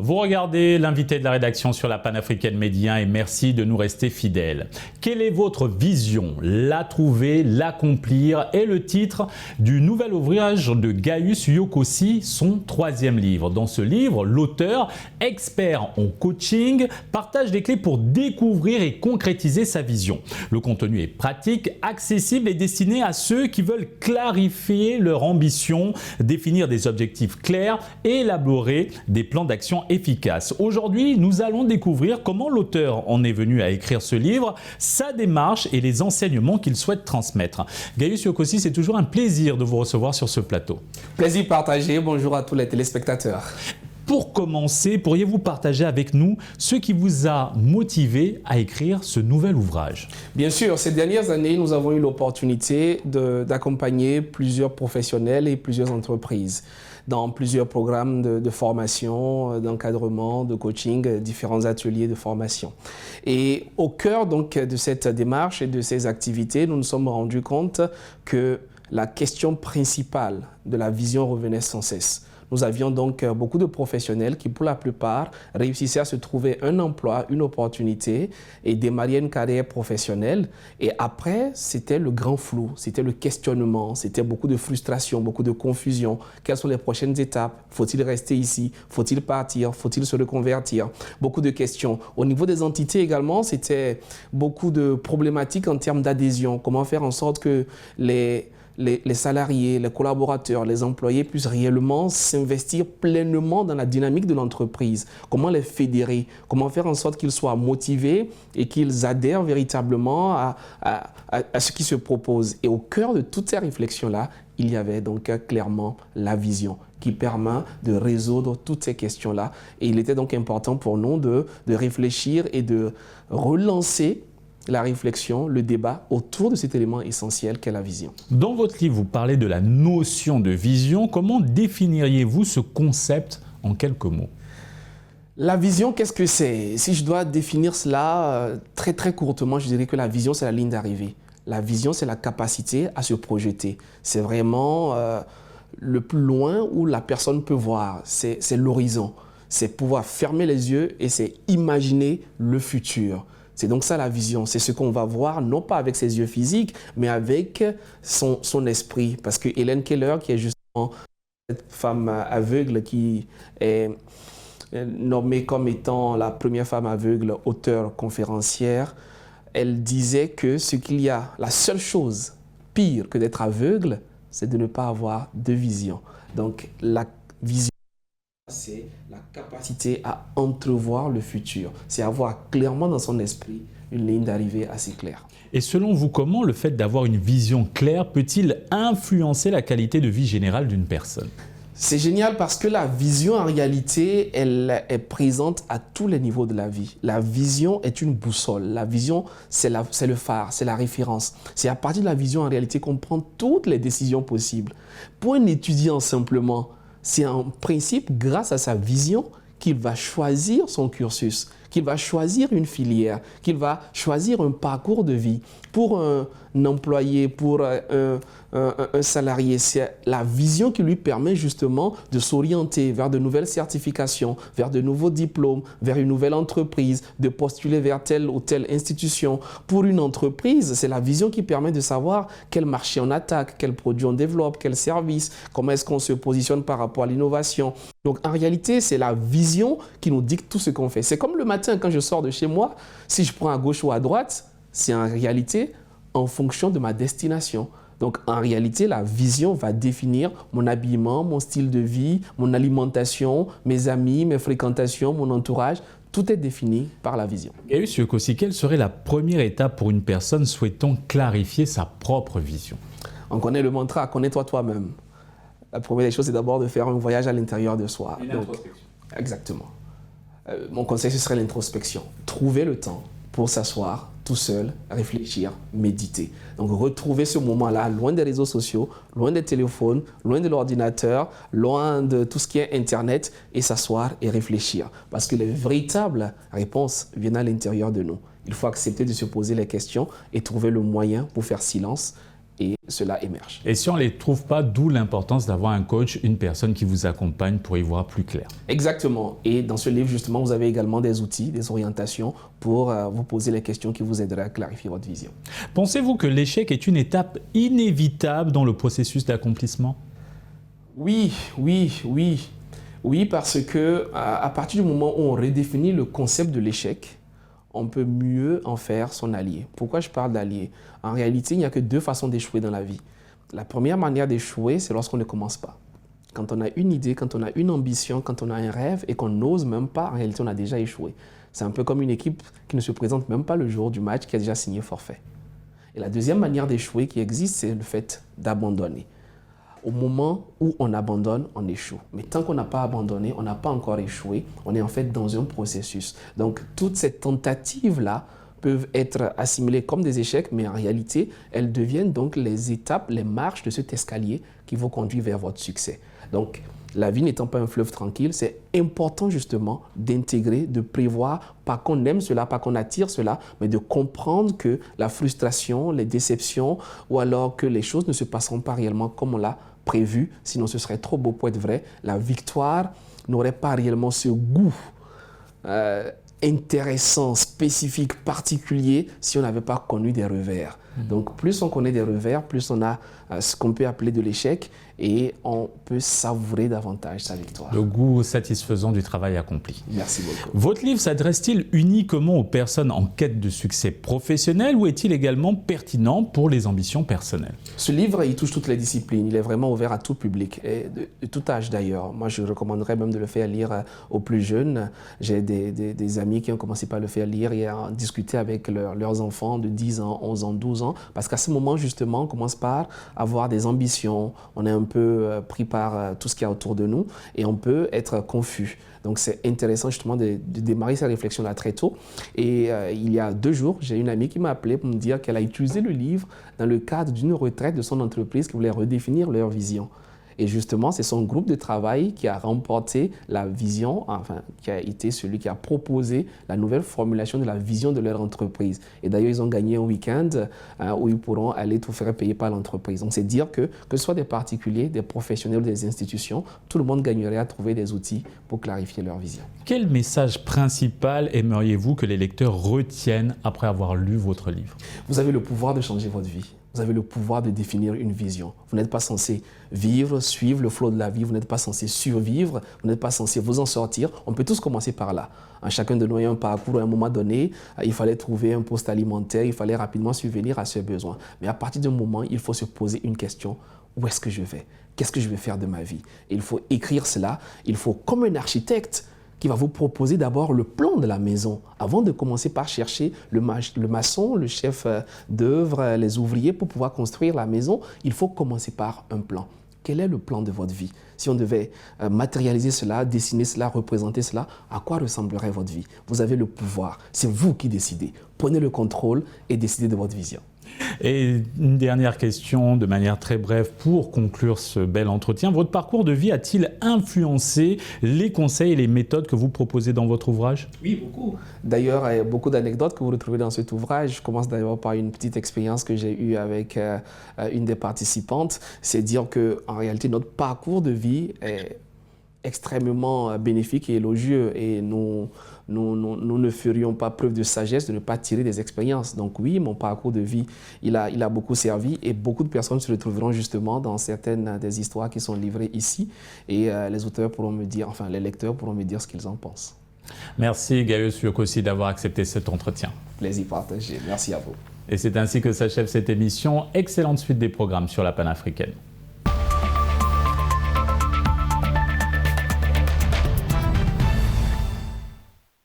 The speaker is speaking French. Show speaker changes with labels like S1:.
S1: Vous regardez l'invité de la rédaction sur la Panafricaine Média et merci de nous rester fidèles. Quelle est votre vision? La trouver, l'accomplir est le titre du nouvel ouvrage de Gaius Yokossi, son 3e livre. Dans ce livre, l'auteur, expert en coaching, partage des clés pour découvrir et concrétiser sa vision. Le contenu est pratique, accessible et destiné à ceux qui veulent clarifier leur ambition, définir des objectifs clairs et élaborer des plans d'action efficaces. Aujourd'hui, nous allons découvrir comment l'auteur en est venu à écrire ce livre, sa démarche et les enseignements qu'il souhaite transmettre. Gaius Yokossi, c'est toujours un plaisir de vous recevoir sur ce plateau.
S2: Plaisir partagé, bonjour à tous les téléspectateurs.
S1: Pour commencer, pourriez-vous partager avec nous ce qui vous a motivé à écrire ce nouvel ouvrage?
S2: Bien sûr, ces dernières années, nous avons eu l'opportunité d'accompagner plusieurs professionnels et plusieurs entreprises dans plusieurs programmes de formation, d'encadrement, de coaching, différents ateliers de formation. Et au cœur donc de cette démarche et de ces activités, nous nous sommes rendus compte que la question principale de la vision revenait sans cesse. Nous avions donc beaucoup de professionnels qui, pour la plupart, réussissaient à se trouver un emploi, une opportunité et démarrer une carrière professionnelle. Et après, c'était le grand flou, c'était le questionnement, c'était beaucoup de frustration, beaucoup de confusion. Quelles sont les prochaines étapes? Faut-il rester ici? Faut-il partir? Faut-il se reconvertir? Beaucoup de questions. Au niveau des entités également, c'était beaucoup de problématiques en termes d'adhésion. Comment faire en sorte que les salariés, les collaborateurs, les employés puissent réellement s'investir pleinement dans la dynamique de l'entreprise. Comment les fédérer? Comment faire en sorte qu'ils soient motivés et qu'ils adhèrent véritablement à ce qui se propose? Et au cœur de toutes ces réflexions-là, il y avait donc clairement la vision qui permet de résoudre toutes ces questions-là. Et il était donc important pour nous de réfléchir et de relancer la réflexion, le débat autour de cet élément essentiel qu'est la vision.
S1: Dans votre livre, vous parlez de la notion de vision. Comment définiriez-vous ce concept en quelques mots?
S2: La vision, qu'est-ce que c'est? Si je dois définir cela très courtement, je dirais que la vision, c'est la ligne d'arrivée. La vision, c'est la capacité à se projeter. C'est vraiment le plus loin où la personne peut voir. C'est l'horizon. C'est pouvoir fermer les yeux et c'est imaginer le futur. C'est donc ça la vision, c'est ce qu'on va voir, non pas avec ses yeux physiques, mais avec son esprit. Parce que Helen Keller, qui est justement cette femme aveugle qui est nommée comme étant la première femme aveugle, auteure, conférencière, elle disait que la seule chose pire que d'être aveugle, c'est de ne pas avoir de vision. Donc la vision, c'est la capacité à entrevoir le futur. C'est avoir clairement dans son esprit une ligne d'arrivée assez claire.
S1: Et selon vous, comment le fait d'avoir une vision claire peut-il influencer la qualité de vie générale d'une personne?
S2: C'est génial parce que la vision, en réalité, elle est présente à tous les niveaux de la vie. La vision est une boussole. La vision, c'est le phare, c'est la référence. C'est à partir de la vision, en réalité, qu'on prend toutes les décisions possibles. Pour un étudiant, simplement, c'est en principe grâce à sa vision qu'il va choisir son cursus, qu'il va choisir une filière, qu'il va choisir un parcours de vie. Pour un employé, pour un salarié, c'est la vision qui lui permet justement de s'orienter vers de nouvelles certifications, vers de nouveaux diplômes, vers une nouvelle entreprise, de postuler vers telle ou telle institution. Pour une entreprise, c'est la vision qui permet de savoir quel marché on attaque, quel produit on développe, quel service, comment est-ce qu'on se positionne par rapport à l'innovation. Donc en réalité, c'est la vision qui nous dicte tout ce qu'on fait. C'est comme le matin quand je sors de chez moi, si je prends à gauche ou à droite, c'est en réalité en fonction de ma destination. Donc en réalité, la vision va définir mon habillement, mon style de vie, mon alimentation, mes amis, mes fréquentations, mon entourage. Tout est défini par la vision.
S1: Gaius Yokossi, quelle serait la première étape pour une personne souhaitant clarifier sa propre vision?
S2: On connaît le mantra, connais-toi toi-même. La première des choses, c'est d'abord de faire un voyage à l'intérieur de soi.
S1: Une introspection.
S2: Exactement. Mon conseil, ce serait l'introspection. Trouver le temps pour s'asseoir tout seul, réfléchir, méditer. Donc retrouver ce moment-là, loin des réseaux sociaux, loin des téléphones, loin de l'ordinateur, loin de tout ce qui est Internet, et s'asseoir et réfléchir. Parce que les véritables réponses viennent à l'intérieur de nous. Il faut accepter de se poser les questions et trouver le moyen pour faire silence et cela émerge.
S1: Et si on ne les trouve pas, d'où l'importance d'avoir un coach, une personne qui vous accompagne pour y voir plus clair.
S2: Exactement. Et dans ce livre, justement, vous avez également des outils, des orientations pour vous poser les questions qui vous aideraient à clarifier votre vision.
S1: Pensez-vous que l'échec est une étape inévitable dans le processus d'accomplissement?
S2: Oui, parce que à partir du moment où on redéfinit le concept de l'échec, on peut mieux en faire son allié. Pourquoi je parle d'allié? En réalité, il n'y a que deux façons d'échouer dans la vie. La première manière d'échouer, c'est lorsqu'on ne commence pas. Quand on a une idée, quand on a une ambition, quand on a un rêve et qu'on n'ose même pas, en réalité, on a déjà échoué. C'est un peu comme une équipe qui ne se présente même pas le jour du match, qui a déjà signé forfait. Et la deuxième manière d'échouer qui existe, c'est le fait d'abandonner. Au moment où on abandonne, on échoue. Mais tant qu'on n'a pas abandonné, on n'a pas encore échoué. On est en fait dans un processus. Donc, toutes ces tentatives-là peuvent être assimilées comme des échecs, mais en réalité, elles deviennent donc les étapes, les marches de cet escalier qui vont conduire vers votre succès. Donc, la vie n'étant pas un fleuve tranquille, c'est important justement d'intégrer, de prévoir, pas qu'on aime cela, pas qu'on attire cela, mais de comprendre que la frustration, les déceptions ou alors que les choses ne se passeront pas réellement comme on l'a prévu, sinon ce serait trop beau pour être vrai. La victoire n'aurait pas réellement ce goût intéressant, spécifique, particulier si on n'avait pas connu des revers. Donc plus on connaît des revers, plus on a ce qu'on peut appeler de l'échec et on peut savourer davantage sa victoire.
S1: Le goût satisfaisant du travail accompli.
S2: Merci beaucoup.
S1: Votre livre s'adresse-t-il uniquement aux personnes en quête de succès professionnel ou est-il également pertinent pour les ambitions personnelles?
S2: Ce livre, il touche toutes les disciplines. Il est vraiment ouvert à tout public, et de tout âge d'ailleurs. Moi, je recommanderais même de le faire lire aux plus jeunes. J'ai des amis qui ont commencé par le faire lire et à discuter avec leurs enfants de 10 ans, 11 ans, 12 ans. Parce qu'à ce moment, justement, on commence par avoir des ambitions. On est un peu pris par tout ce qu'il y a autour de nous et on peut être confus. Donc, c'est intéressant justement de démarrer cette réflexion-là très tôt. Et il y a 2 jours, j'ai une amie qui m'a appelé pour me dire qu'elle a utilisé le livre dans le cadre d'une retraite de son entreprise qui voulait redéfinir leur vision. Et justement, c'est son groupe de travail qui a remporté la vision, enfin, qui a été celui qui a proposé la nouvelle formulation de la vision de leur entreprise. Et d'ailleurs, ils ont gagné un week-end où ils pourront aller tout faire payer par l'entreprise. Donc, c'est dire que ce soit des particuliers, des professionnels ou des institutions, tout le monde gagnerait à trouver des outils pour clarifier leur vision. Quel
S1: message principal aimeriez-vous que les lecteurs retiennent après avoir lu votre livre?
S2: Vous avez le pouvoir de changer votre vie. Vous avez le pouvoir de définir une vision. Vous n'êtes pas censé vivre, suivre le flot de la vie. Vous n'êtes pas censé survivre. Vous n'êtes pas censé vous en sortir. On peut tous commencer par là. Chacun de nous a un parcours à un moment donné. Il fallait trouver un poste alimentaire. Il fallait rapidement subvenir à ses besoins. Mais à partir d'un moment, il faut se poser une question. Où est-ce que je vais? Qu'est-ce que je vais faire de ma vie? Et il faut écrire cela. Il faut, comme un architecte, qui va vous proposer d'abord le plan de la maison avant de commencer par chercher le maçon, le chef d'œuvre, les ouvriers pour pouvoir construire la maison. Il faut commencer par un plan. Quel est le plan de votre vie? Si on devait matérialiser cela, dessiner cela, représenter cela, à quoi ressemblerait votre vie? Vous avez le pouvoir. C'est vous qui décidez. Prenez le contrôle et décidez de votre vision.
S1: Et une dernière question de manière très brève pour conclure ce bel entretien. Votre parcours de vie a-t-il influencé les conseils et les méthodes que vous proposez dans votre ouvrage?
S2: Oui, beaucoup. D'ailleurs, il y a beaucoup d'anecdotes que vous retrouvez dans cet ouvrage. Je commence d'ailleurs par une petite expérience que j'ai eue avec une des participantes. C'est dire qu'en réalité, notre parcours de vie est extrêmement bénéfique et élogieux et nous ne ferions pas preuve de sagesse de ne pas tirer des expériences. Donc oui, mon parcours de vie, il a beaucoup servi et beaucoup de personnes se retrouveront justement dans certaines des histoires qui sont livrées ici et les auteurs pourront me dire, enfin les lecteurs pourront me dire ce qu'ils en pensent.
S1: Merci Gaius Yokossi d'avoir accepté cet entretien.
S2: Plaisir partagé, merci à vous.
S1: Et c'est ainsi que s'achève cette émission. Excellente suite des programmes sur la panafricaine.